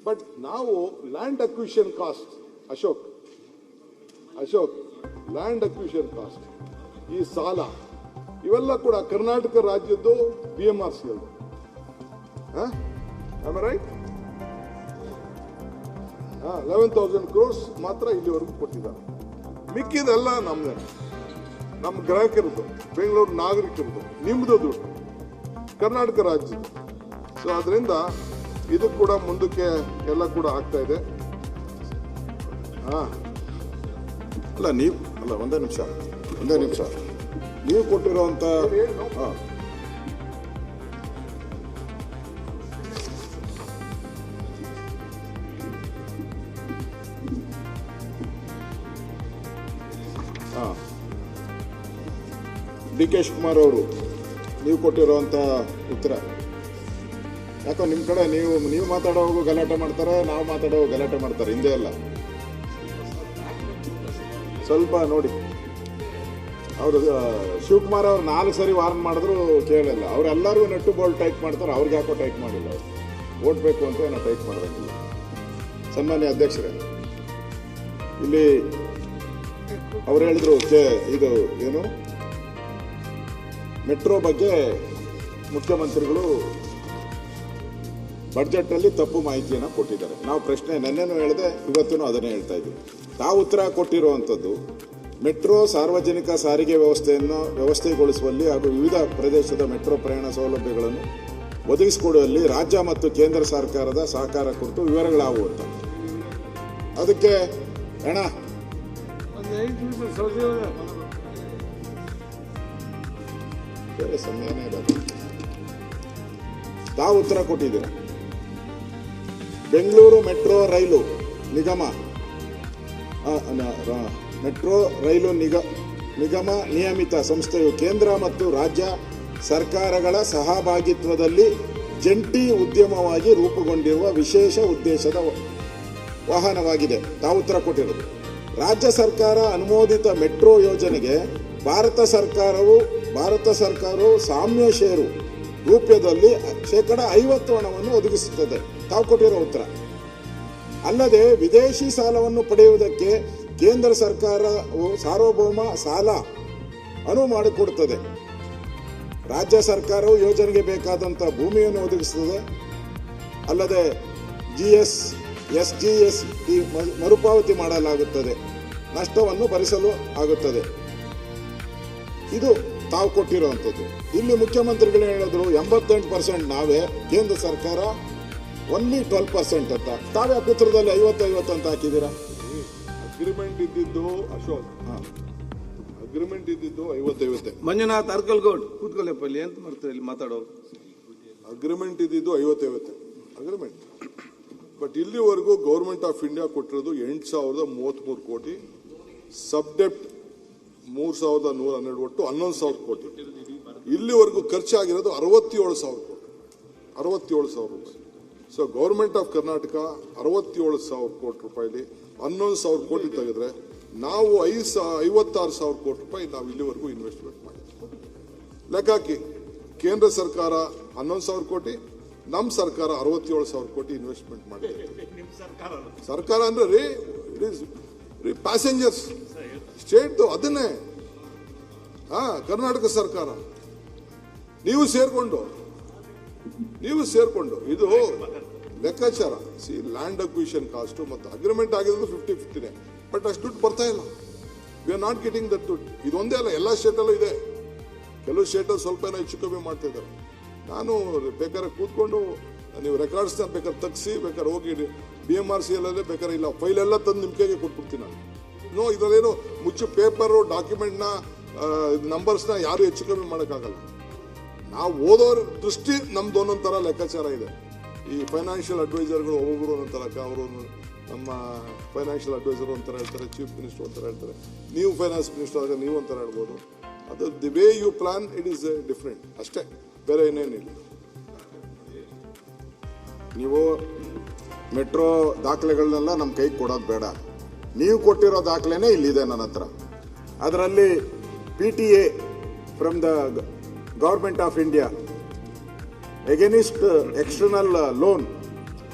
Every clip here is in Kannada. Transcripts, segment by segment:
ಬಟ್ ನಾವು land acquisition cost Ashok land acquisition cost, ಈ ಸಾಲ ಇವೆಲ್ಲ ಕೂಡ ಕರ್ನಾಟಕ ರಾಜ್ಯದ್ದು BMRC ಅದು. ರೈಟ್ 11,000 crores ಮಾತ್ರ ಇಲ್ಲಿವರೆಗೂ ಕೊಟ್ಟಿದ್ದಾರೆ. ಮಿಕ್ಕಿದೆಲ್ಲ ನಮ್ದೇ, ನಮ್ಮ ಗ್ರಾಹಕರದ್ದು, ಬೆಂಗಳೂರು ನಾಗರಿಕರದ್ದು, ನಿಮ್ದು ದುಡ್ಡು, ಕರ್ನಾಟಕ ರಾಜ್ಯದ್ದು. ಸೊ ಅದರಿಂದ ಇದು ಕೂಡ ಮುಂದಕ್ಕೆ ಎಲ್ಲ ಕೂಡ ಆಗ್ತಾ ಇದೆ. ಒಂದೇ ನಿಮಿಷ ನೀವು ಕೊಟ್ಟಿರುವಂತ DK ಶಿವಕುಮಾರ್ ಅವರು ನೀವು ಕೊಟ್ಟಿರುವಂತ ಉತ್ತರ, ಯಾಕೋ ನಿಮ್ಮ ಕಡೆ ನೀವು ಮಾತಾಡೋವಾಗ ಗಲಾಟೆ ಮಾಡ್ತಾರೆ, ನಾವು ಮಾತಾಡೋವಾಗ ಗಲಾಟೆ ಮಾಡ್ತಾರೆ, ಹಿಂದೆ ಅಲ್ಲ. ಸ್ವಲ್ಪ ನೋಡಿ, ಅವರು ಶಿವಕುಮಾರ್ ಅವ್ರು 4 ಸರಿ ವಾರ್ನ್ ಮಾಡಿದ್ರು ಕೇಳಿಲ್ಲ. ಅವರೆಲ್ಲರೂ ನೆಟ್ಟು ಬೋಲ್ಡ್ ಟೈಪ್ ಮಾಡ್ತಾರೆ, ಅವ್ರಿಗೆ ಯಾಕೋ ಟೈಪ್ ಮಾಡಿಲ್ಲ. ಅವರು ಓಟ್ ಬೇಕು ಅಂತ ಏನೋ ಟೈಪ್ ಮಾಡೋದಿಲ್ಲ. ಸನ್ಮಾನ್ಯ ಅಧ್ಯಕ್ಷರೇ, ಇಲ್ಲಿ ಅವ್ರು ಹೇಳಿದ್ರು ಇದು ಏನು ಮೆಟ್ರೋ ಬಗ್ಗೆ ಮುಖ್ಯಮಂತ್ರಿಗಳು ಬಡ್ಜೆಟ್ನಲ್ಲಿ ತಪ್ಪು ಮಾಹಿತಿಯನ್ನು ಕೊಟ್ಟಿದ್ದಾರೆ. ನಾವು ಪ್ರಶ್ನೆ ನೆನ್ನೆನೂ ಹೇಳಿದೆ, ಇವತ್ತೂ ಅದನ್ನೇ ಹೇಳ್ತಾ ಇದ್ದೀವಿ. ತಾವು ಉತ್ತರ ಕೊಟ್ಟಿರುವಂಥದ್ದು ಮೆಟ್ರೋ ಸಾರ್ವಜನಿಕ ಸಾರಿಗೆ ವ್ಯವಸ್ಥೆಗೊಳಿಸುವಲ್ಲಿ ಹಾಗೂ ವಿವಿಧ ಪ್ರದೇಶದ ಮೆಟ್ರೋ ಪ್ರಯಾಣ ಸೌಲಭ್ಯಗಳನ್ನು ಒದಗಿಸಿಕೊಡುವಲ್ಲಿ ರಾಜ್ಯ ಮತ್ತು ಕೇಂದ್ರ ಸರ್ಕಾರದ ಸಹಕಾರ ಕುರಿತು ವಿವರಗಳಾವು ಅಂತ. ಅದಕ್ಕೆ ಬೇರೆ ಸಮಯನೇ ಇಲ್ಲ. ತಾವು ಉತ್ತರ ಕೊಟ್ಟಿದ್ದೀರ. ಬೆಂಗಳೂರು ಮೆಟ್ರೋ ರೈಲು ನಿಗಮ ನಿಯಮಿತ ಸಂಸ್ಥೆಯು ಕೇಂದ್ರ ಮತ್ತು ರಾಜ್ಯ ಸರ್ಕಾರಗಳ ಸಹಭಾಗಿತ್ವದಲ್ಲಿ ಜಂಟಿ ಉದ್ಯಮವಾಗಿ ರೂಪುಗೊಂಡಿರುವ ವಿಶೇಷ ಉದ್ದೇಶದ ವಾಹನವಾಗಿದೆ. ತಾವು ಉತ್ತರ ಕೊಟ್ಟಿರೋದು. ರಾಜ್ಯ ಸರ್ಕಾರ ಅನುಮೋದಿತ ಮೆಟ್ರೋ ಯೋಜನೆಗೆ ಭಾರತ ಸರ್ಕಾರವು ಸಾಮ್ಯ ಷೇರು ರೂಪದಲ್ಲಿ 50% ಹಣವನ್ನು ಒದಗಿಸುತ್ತದೆ. ತಾವು ಕೊಟ್ಟಿರೋ ಉತ್ತರ. ಅಲ್ಲದೆ ವಿದೇಶಿ ಸಾಲವನ್ನು ಪಡೆಯುವುದಕ್ಕೆ ಕೇಂದ್ರ ಸರ್ಕಾರವು ಸಾರ್ವಭೌಮ ಸಾಲ ಅನುವು ಮಾಡಿಕೊಡುತ್ತದೆ. ರಾಜ್ಯ ಸರ್ಕಾರವು ಯೋಜನೆಗೆ ಬೇಕಾದಂಥ ಭೂಮಿಯನ್ನು ಒದಗಿಸುತ್ತದೆ. ಅಲ್ಲದೆ SGST ಮರುಪಾವತಿ ಮಾಡಲಾಗುತ್ತದೆ, ನಷ್ಟವನ್ನು ಭರಿಸಲು ಆಗುತ್ತದೆ. ಇದು ತಾವು ಕೊಟ್ಟಿರುವಂಥದ್ದು. ಇಲ್ಲಿ ಮುಖ್ಯಮಂತ್ರಿಗಳು ಹೇಳಿದ್ರು 88% ನಾವೇ, ಕೇಂದ್ರ ಸರ್ಕಾರ ಓನ್ಲಿ 12% ಅಂತ. ತಾವೇ ಪುತ್ರದಲ್ಲಿ 50-50 ಅಂತ ಹಾಕಿದ್ದೀರಾ. ಅಗ್ರಿಮೆಂಟ್ ಇದ್ದಿದ್ದು ಅಶೋಕ್, ಅಗ್ರಿಮೆಂಟ್ ಇದ್ದಿದ್ದು 50-50. ಮಂಜುನಾಥ್ ಅರ್ಕಲ್ಗೌಡ್ ಕೂತ್ಕೊಳ್ಳಪ್ಪಲ್ಲಿ ಅಂತ ಮಾಡ್ತಾರೆ ಇಲ್ಲಿ ಮಾತಾಡೋರು. ಅಗ್ರಿಮೆಂಟ್ ಇದ್ದಿದ್ದು 50-50 ಅಗ್ರಿಮೆಂಟ್. ಬಟ್ ಇಲ್ಲಿವರೆಗೂ ಗೌರ್ಮೆಂಟ್ ಆಫ್ ಇಂಡಿಯಾ ಕೊಟ್ಟಿರೋದು 8,033 ಕೋಟಿ, ಸಬ್ಡೆಪ್ಟ್ 3,112, ಒಟ್ಟು 11,000 ಕೋಟಿ. ಇಲ್ಲಿವರೆಗೂ ಖರ್ಚಾಗಿರೋದು 67,000 ಕೋಟಿ, 67,000 ರೂಪಾಯಿ. ಸೊ ಗೌರ್ಮೆಂಟ್ ಆಫ್ ಕರ್ನಾಟಕ 67,000 ಕೋಟಿ ರೂಪಾಯಿಲಿ 11,000 ಕೋಟಿ ತೆಗೆದ್ರೆ ನಾವು 56,000 ಕೋಟಿ ರೂಪಾಯಿ ನಾವು ಇಲ್ಲಿವರೆಗೂ ಇನ್ವೆಸ್ಟ್ಮೆಂಟ್ ಮಾಡಿದ್ವಿ. ಲೆಕ್ಕ ಹಾಕಿ, ಕೇಂದ್ರ ಸರ್ಕಾರ 11,000 ಕೋಟಿ, ನಮ್ಮ ಸರ್ಕಾರ 67,000 ಕೋಟಿ ಇನ್ವೆಸ್ಟ್ಮೆಂಟ್ ಮಾಡಿದೆ. ಸರ್ಕಾರ ಅಂದ್ರೆ ರೀ ಪ್ಯಾಸೆಂಜರ್ಸ್ ಸ್ಟೇಟ್ ಅದನ್ನೇ ಕರ್ನಾಟಕ ಸರ್ಕಾರ ನೀವು ಸೇರ್ಕೊಂಡು ಇದು ಲೆಕ್ಕಾಚಾರ. ಲ್ಯಾಂಡ್ ಅಕ್ವಿಷನ್ ಕಾಸ್ಟ್ ಮತ್ತು ಅಗ್ರಿಮೆಂಟ್ ಆಗಿರೋದು 50-50ನೇ. ಬಟ್ ಅಷ್ಟು ದುಡ್ಡು ಬರ್ತಾ ಇಲ್ಲ. We are not getting that ದುಡ್ಡು. ಇದೊಂದೇ ಅಲ್ಲ, ಎಲ್ಲ ಸ್ಟೇಟಲ್ಲೂ ಇದೆ. ಕೆಲವು ಸ್ಟೇಟಲ್ಲಿ ಸ್ವಲ್ಪ ಏನೋ ಹೆಚ್ಚು ಕಮ್ಮಿ ಮಾಡ್ತಾ ಇದ್ದಾರೆ. ನಾನು ಬೇಕಾದ್ರೆ ಕೂತ್ಕೊಂಡು ನೀವು ರೆಕಾರ್ಡ್ಸ್ನ ಬೇಕಾದ್ರೆ ತೆಗ್ಸಿ, ಬೇಕಾದ್ರೆ ಹೋಗಿ BMRC ಅಲ್ಲೇ ಬೇಕಾದ್ರೆ ಇಲ್ಲ ಫೈಲ್ ಎಲ್ಲ ತಂದು ನಿಮ್ಮ ಕೈಗೆ ಕೊಟ್ಬಿಡ್ತೀನಿ ನಾನು. ಇದರಲ್ಲೇನು ಮುಚ್ಚು ಪೇಪರು ಡಾಕ್ಯುಮೆಂಟ್ನ ನಂಬರ್ಸ್ನ ಯಾರು ಹೆಚ್ಚು ಕಮ್ಮಿ ಮಾಡೋಕ್ಕಾಗಲ್ಲ. ನಾವು ಓದೋರ ದೃಷ್ಟಿ ನಮ್ದು ಒಂದೊಂದು ಥರ ಲೆಕ್ಕಾಚಾರ ಇದೆ. ಈ ಫೈನಾನ್ಷಿಯಲ್ ಅಡ್ವೈಸರ್ಗಳು ಒಬ್ಬೊಬ್ಬರು ಒಂದೊಂದು ಥರ, ಅವರು ನಮ್ಮ ಫೈನಾನ್ಷಿಯಲ್ ಅಡ್ವೈಸರ್ ಒಂಥರ ಹೇಳ್ತಾರೆ, ಚೀಫ್ ಮಿನಿಸ್ಟರ್ ಒಂಥರ ಹೇಳ್ತಾರೆ, ನೀವು ಫೈನಾನ್ಸ್ ಮಿನಿಸ್ಟರ್ ಆಗ ನೀವು ಒಂಥರ ಹೇಳ್ಬೋದು. ಅದು the way you plan it is different ಅಷ್ಟೇ, ಬೇರೆ ಏನೇನಿಲ್ಲ. ನೀವು ಮೆಟ್ರೋ ದಾಖಲೆಗಳನ್ನೆಲ್ಲ ನಮ್ಮ ಕೈಗೆ ಕೊಡೋದು ಬೇಡ. ನೀವು ಕೊಟ್ಟಿರೋ ದಾಖಲೆನೇ ಇಲ್ಲಿದೆ ನನ್ನ ಹತ್ರ. ಅದರಲ್ಲಿ PTA from the government of India against external loan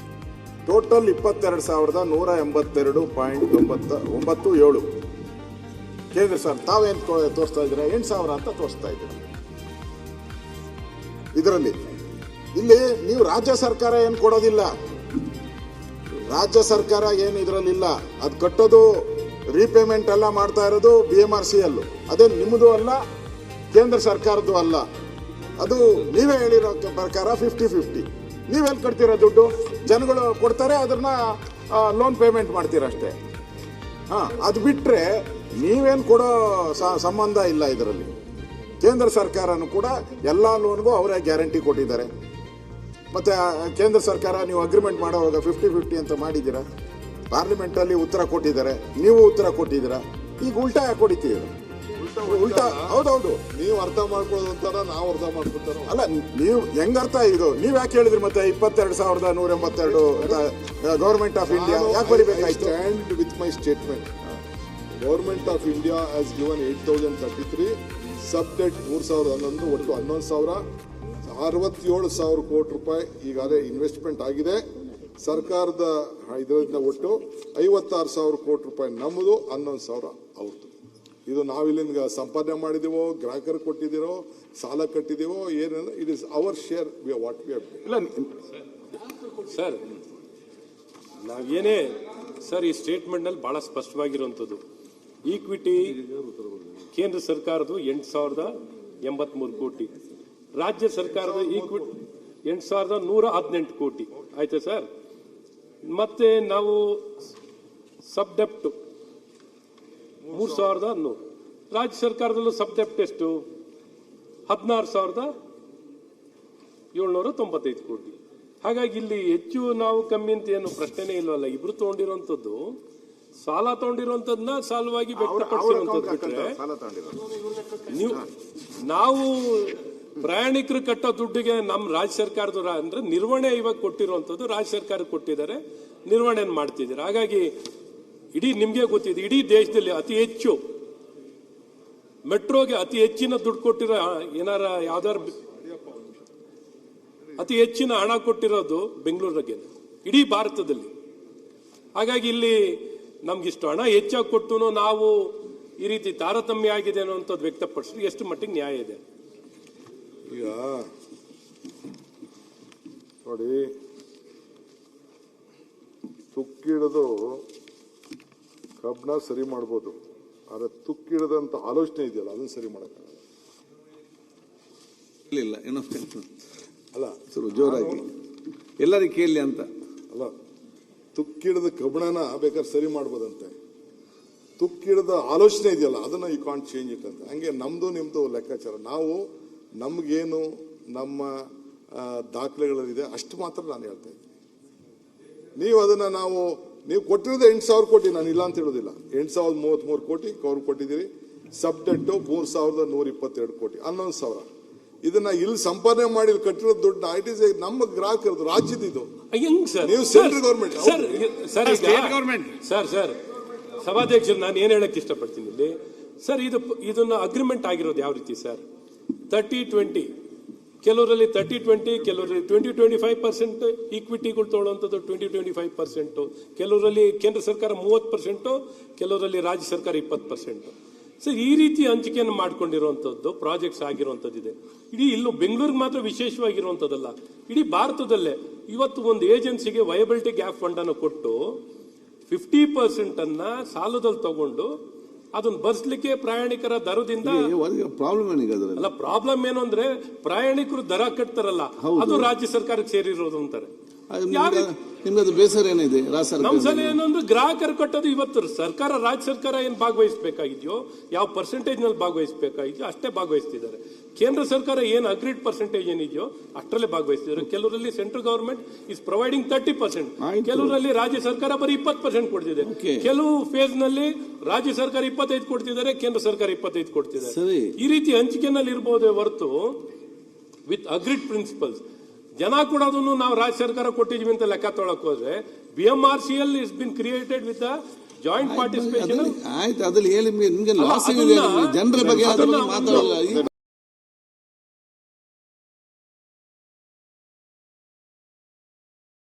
total 22,182.97 ಕೇಂದ್ರ ಸರ್ ತಾವೇನು ತೋರಿಸ್ತಾ ಇದ್ದೀರಾ 8,000 ಅಂತ ತೋರಿಸ್ತಾ ಇದ್ದೀರಾ ಇದರಲ್ಲಿ. ಇಲ್ಲಿ ನೀವು ರಾಜ್ಯ ಸರ್ಕಾರ ಏನು ಕೊಡೋದಿಲ್ಲ, ರಾಜ್ಯ ಸರ್ಕಾರ ಏನು ಇದರಲ್ಲಿಲ್ಲ, ಅದು ಕಟ್ಟೋದು ರೀಪೇಮೆಂಟ್ ಎಲ್ಲ ಮಾಡ್ತಾ ಇರೋದು BMRCL, ಅದೇ ನಿಮ್ಮದು ಅಲ್ಲ, ಕೇಂದ್ರ ಸರ್ಕಾರದ್ದು ಅಲ್ಲ. ಅದು ನೀವೇ ಹೇಳಿರೋ ಪ್ರಕಾರ 50-50. ನೀವೆಲ್ಲಿ ಕಟ್ತೀರಾ ದುಡ್ಡು? ಜನಗಳು ಕೊಡ್ತಾರೆ, ಅದನ್ನ ಲೋನ್ ಪೇಮೆಂಟ್ ಮಾಡ್ತೀರ ಅಷ್ಟೇ. ಅದು ಬಿಟ್ಟರೆ ನೀವೇನು ಕೊಡೋ ಸಂಬಂಧ ಇಲ್ಲ ಇದರಲ್ಲಿ. ಕೇಂದ್ರ ಸರ್ಕಾರನೂ ಕೂಡ ಎಲ್ಲ ಲೋನ್ಗೂ ಅವರೇ ಗ್ಯಾರಂಟಿ ಕೊಟ್ಟಿದ್ದಾರೆ. ಮತ್ತು ಕೇಂದ್ರ ಸರ್ಕಾರ ನೀವು ಅಗ್ರಿಮೆಂಟ್ ಮಾಡೋವಾಗ 50-50 ಅಂತ ಮಾಡಿದ್ದೀರಾ, ಪಾರ್ಲಿಮೆಂಟಲ್ಲಿ ಉತ್ತರ ಕೊಟ್ಟಿದ್ದಾರೆ, ನೀವು ಉತ್ತರ ಕೊಟ್ಟಿದ್ದೀರಾ. ಈಗ ಉಲ್ಟಾ ಯಾಕೆ ಹೊಡಿತೀರ? ಉಲ್ಟಾ ಹೌದೌದು. ನೀವು ಅರ್ಥ ಮಾಡ್ಕೊಳ್ಳೋದು ಅಂತಾರ, ನಾವು ಅರ್ಥ ಮಾಡ್ಕೊತಾರ ಅಲ್ಲ, ನೀವು ಹೆಂಗ್ ಅರ್ಥ ಇದು? ನೀವ್ ಯಾಕೆ ಹೇಳಿದ್ರಿ ಮತ್ತೆ 22,182 ಗವರ್ಮೆಂಟ್ ಆಫ್ ಇಂಡಿಯಾ ಯಾಕೆ ಬರಿಬೇಕಾಯ್ತು? Stand with my statement. Government of India has given 8,033, sub debt 3,011, ಒಟ್ಟು 11,067 ಕೋಟಿ ರೂಪಾಯಿ ಈಗಾಗಲೇ ಇನ್ವೆಸ್ಟ್ಮೆಂಟ್ ಆಗಿದೆ. ಸರ್ಕಾರದ ಇದರಿಂದ ಒಟ್ಟು 56,000 ಕೋಟಿ ರೂಪಾಯಿ ನಮ್ಮದು, 11,000 ಅವ್ರದ್ದು. ಇದು ನಾವಿಲ್ಲಿಂದ ಸಂಪಾದನೆ ಮಾಡಿದೀವೋ, ಗ್ರಾಹಕರಿಗೆ ಕೊಟ್ಟಿದ್ದೀರೋ, ಸಾಲ ಕಟ್ಟಿದೀವೋ ಏನಂದ್ರೆ it is our share what we have. Sir ನಾವೇನೇ ಸರ್ ಈ ಸ್ಟೇಟ್ಮೆಂಟ್ನಲ್ಲಿ ಬಹಳ ಸ್ಪಷ್ಟವಾಗಿರುವಂಥದ್ದು, ಈಕ್ವಿಟಿ ಕೇಂದ್ರ ಸರ್ಕಾರದ್ದು 8,083 ಕೋಟಿ, ರಾಜ್ಯ ಸರ್ಕಾರದ ಈಕ್ವಿಟಿ 8,118 ಕೋಟಿ ಆಯ್ತಾ ಸರ್. ಮತ್ತೆ ನಾವು ಸಬ್ ಡೆಪ್ಟ್ 3,100, ರಾಜ್ಯ ಸರ್ಕಾರದಲ್ಲೂ ಸಬ್ ಡೆಪ್ಟ್ ಎಷ್ಟು 16,795 ಕೋಟಿ. ಹಾಗಾಗಿ ಇಲ್ಲಿ ಹೆಚ್ಚು ನಾವು ಕಮ್ಮಿ ಅಂತ ಏನು ಪ್ರಶ್ನೆನೇ ಇಲ್ವಲ್ಲ. ಇಬ್ರು ತಗೊಂಡಿರುವಂತದ್ದು ಸಾಲ ತಗೊಂಡಿರುವಂತದನ್ನ ಸಾಲವಾಗಿ ವ್ಯಕ್ತಪಡಿಸಿರುವಂತದ್ದು ಬಿಟ್ರೆ ನೀವು ನಾವು ಪ್ರಯಾಣಿಕರು ಕಟ್ಟೋ ದುಡ್ಡಿಗೆ ನಮ್ಮ ರಾಜ್ಯ ಸರ್ಕಾರದ ಅಂದ್ರೆ ನಿರ್ವಹಣೆ ಇವಾಗ ಕೊಟ್ಟಿರುವಂತದ್ದು ರಾಜ್ಯ ಸರ್ಕಾರಕ್ಕೆ ಕೊಟ್ಟಿದ್ದಾರೆ, ನಿರ್ವಹಣೆ ಮಾಡ್ತಿದ್ದಾರೆ. ಹಾಗಾಗಿ ಇಡೀ ನಿಮ್ಗೆ ಗೊತ್ತಿದೆ, ಇಡೀ ದೇಶದಲ್ಲಿ ಅತಿ ಹೆಚ್ಚು ಮೆಟ್ರೋಗೆ ಅತಿ ಹೆಚ್ಚಿನ ದುಡ್ಡು ಕೊಟ್ಟಿರೋ ಏನಾರ ಯಾವ್ದಾರು ಅತಿ ಹೆಚ್ಚಿನ ಹಣ ಕೊಟ್ಟಿರೋದು ಬೆಂಗಳೂರಿಗೆ ಇಡೀ ಭಾರತದಲ್ಲಿ. ಹಾಗಾಗಿ ಇಲ್ಲಿ ನಮ್ಗಿಷ್ಟು ಹಣ ಹೆಚ್ಚಾಗಿ ಕೊಟ್ಟು ನಾವು ಈ ರೀತಿ ತಾರತಮ್ಯ ಆಗಿದೆ ಅನ್ನೋಂಥದ್ದು ವ್ಯಕ್ತಪಡಿಸಿದ್ರೆ ಎಷ್ಟು ಮಟ್ಟಿಗೆ ನ್ಯಾಯ ಇದೆ? ಈಗ ನೋಡಿ, ತುಕ್ಕಿಡದು ಕಬ್ಬನ ಸರಿ ಮಾಡ್ಬೋದು, ಆದ್ರೆ ತುಕ್ಕಿಡದಂತ ಆಲೋಚನೆ ಇದೆಯಲ್ಲ ಅದನ್ನ ಸರಿ ಮಾಡಕ್ಕಾಗಲ್ಲ. ಅಲ್ಲ ಸ್ವಲ್ಪ ಜೋರಾಗಿ ಎಲ್ಲರಿಗೂ ಕೇಳಲಿ ಅಂತ ಅಲ್ಲ, ತುಕ್ಕಿಡದ ಕಬ್ಬಣನ ಬೇಕಾದ್ರೆ ಸರಿ ಮಾಡ್ಬೋದಂತೆ, ತುಕ್ಕಿಡದ ಆಲೋಚನೆ ಇದೆಯಲ್ಲ ಅದನ್ನ ಯು ಕಾಂಟ್ ಚೇಂಜ್ ಇಟ್ ಅಂತ. ಹಂಗೆ ನಮ್ದು ನಿಮ್ದು ಲೆಕ್ಕಾಚಾರ, ನಾವು ನಮ್ಗೇನು ನಮ್ಮ ದಾಖಲೆಗಳಲ್ಲಿದೆ ಅಷ್ಟು ಮಾತ್ರ ನಾನು ಹೇಳ್ತಾ ಇದ್ದೀನಿ. ನೀವು ಅದನ್ನ ನೀವು ಕೊಟ್ಟಿರೋದು 8,000 ಕೋಟಿ, ನಾನು ಇಲ್ಲ ಅಂತ ಹೇಳೋದಿಲ್ಲ. 8,033 ಕೋಟಿ ಅವ್ರು ಕೊಟ್ಟಿದ್ದೀರಿ. ಸಬ್ ಡೆಟ್ 3,122 ಕೋಟಿ, 11,000. ಇದನ್ನ ಇಲ್ಲಿ ಸಂಪಾದನೆ ಮಾಡಿ ಕಟ್ಟಿರೋ ದುಡ್ಡು ಇಟ್ ಇಸ್ ನಮ್ಮ ಗ್ರಾಹಕರದು, ರಾಜ್ಯದ ಇದು. ನೀವು ಸೆಂಟ್ರಲ್ ಗೌರ್ಮೆಂಟ್ ಸರ್ ಸಭಾಧ್ಯಕ್ಷರು ನಾನು ಏನ್ ಹೇಳಕ್ ಇಷ್ಟಪಡ್ತೀನಿ ಇಲ್ಲಿ ಸರ್, ಇದನ್ನ ಅಗ್ರಿಮೆಂಟ್ ಆಗಿರೋದು ಯಾವ ರೀತಿ ಸರ್? 30-20, ಕೆಲವರಲ್ಲಿ 30-20, ಕೆಲವರಲ್ಲಿ 20-25% ಈಕ್ವಿಟಿಗಳು ತೊಗೊಳ್ಳುವಂಥದ್ದು 20-25%, ಕೆಲವರಲ್ಲಿ ಕೇಂದ್ರ ಸರ್ಕಾರ 30%, ಕೆಲವರಲ್ಲಿ ರಾಜ್ಯ ಸರ್ಕಾರ 20%. ಸರ್ ಈ ರೀತಿ ಹಂಚಿಕೆಯನ್ನು ಮಾಡ್ಕೊಂಡಿರುವಂಥದ್ದು ಪ್ರಾಜೆಕ್ಟ್ಸ್ ಆಗಿರುವಂಥದ್ದಿದೆ. ಇಡೀ ಇಲ್ಲೂ ಬೆಂಗಳೂರಿಗೆ ಮಾತ್ರ ವಿಶೇಷವಾಗಿರುವಂಥದ್ದಲ್ಲ, ಇಡೀ ಭಾರತದಲ್ಲೇ ಇವತ್ತು ಒಂದು ಏಜೆನ್ಸಿಗೆ ವಯಬಿಲಿಟಿ ಗ್ಯಾಪ್ ಫಂಡ್ ಅನ್ನು ಕೊಟ್ಟು 50% ಅನ್ನ ಸಾಲದಲ್ಲಿ ತಗೊಂಡು ಅದನ್ನ ಬರ್ಸ್ಲಿಕ್ಕೆ ಪ್ರಯಾಣಿಕರ ದರದಿಂದ ಪ್ರಾಬ್ಲಮ್ ಅಲ್ಲ, ಪ್ರಾಬ್ಲಮ್ ಏನು ಅಂದ್ರೆ ಪ್ರಯಾಣಿಕರು ದರ ಕಟ್ತಾರಲ್ಲ ಅದು ರಾಜ್ಯ ಸರ್ಕಾರಕ್ಕೆ ಸೇರಿರೋದು ಅಂತಾರೆ. ನಿಮ್ಗೆ ಅದು ಬೇಸರ ಏನಿದೆ? ನಮ್ ಸಲ ಏನಂದ್ರೆ ಗ್ರಾಹಕರು ಕಟ್ಟೋದು ಇವತ್ತು ಸರ್ಕಾರ ರಾಜ್ಯ ಸರ್ಕಾರ ಏನ್ ಭಾಗವಹಿಸಬೇಕಾಗಿದೆಯೋ, ಯಾವ ಪರ್ಸೆಂಟೇಜ್ ನಲ್ಲಿ ಭಾಗವಹಿಸಬೇಕಾಗಿದೆಯೋ ಅಷ್ಟೇ ಭಾಗವಹಿಸ್ತಿದ್ದಾರೆ. ಕೇಂದ್ರ ಸರ್ಕಾರ ಏನ್ ಅಗ್ರಿಡ್ ಪರ್ಸೆಂಟೇಜ್ ಏನಿದೆಯೋ ಅಷ್ಟರಲ್ಲೇ ಭಾಗವಹಿಸ್ತಿದ್ದಾರೆ. ಕೆಲವರಲ್ಲಿ ಸೆಂಟ್ರಲ್ ಗವರ್ಮೆಂಟ್ ಇಸ್ ಪ್ರೊವೈಡಿಂಗ್ 30%, ಕೆಲವರಲ್ಲಿ ರಾಜ್ಯ ಸರ್ಕಾರ ಬರೀ 20% ಕೊಡ್ತಿದೆ. ಕೆಲವು ಫೇಸ್ ನಲ್ಲಿ ರಾಜ್ಯ ಸರ್ಕಾರ 25 ಕೊಡ್ತಿದ್ದಾರೆ, ಕೇಂದ್ರ ಸರ್ಕಾರ 25 ಕೊಡ್ತಿದ್ದಾರೆ. ಈ ರೀತಿ ಹಂಚಿಕೆನಲ್ಲಿ ಇರಬಹುದೇ ಹೊರತು ವಿತ್ ಅಗ್ರಿಡ್ ಪ್ರಿನ್ಸಿಪಲ್ಸ್ ಜನ ಕೊಡೋದನ್ನು ನಾವು ರಾಜ್ಯ ಸರ್ಕಾರ ಕೊಟ್ಟಿದ್ವಿ ಅಂತ ಲೆಕ್ಕ ತೊಳಕ್ ಹೋದ್ರೆ BMRCL is been created with joint participation. ಆಯ್ತು, ಅದ್ರಲ್ಲಿ ಹೇಳಿ ನಿಮ್ಗೆ ಲಾಸ್ ಇದೆ, ಜನರ ಬಗ್ಗೆ ಮಾತಾಡಲ್ಲ.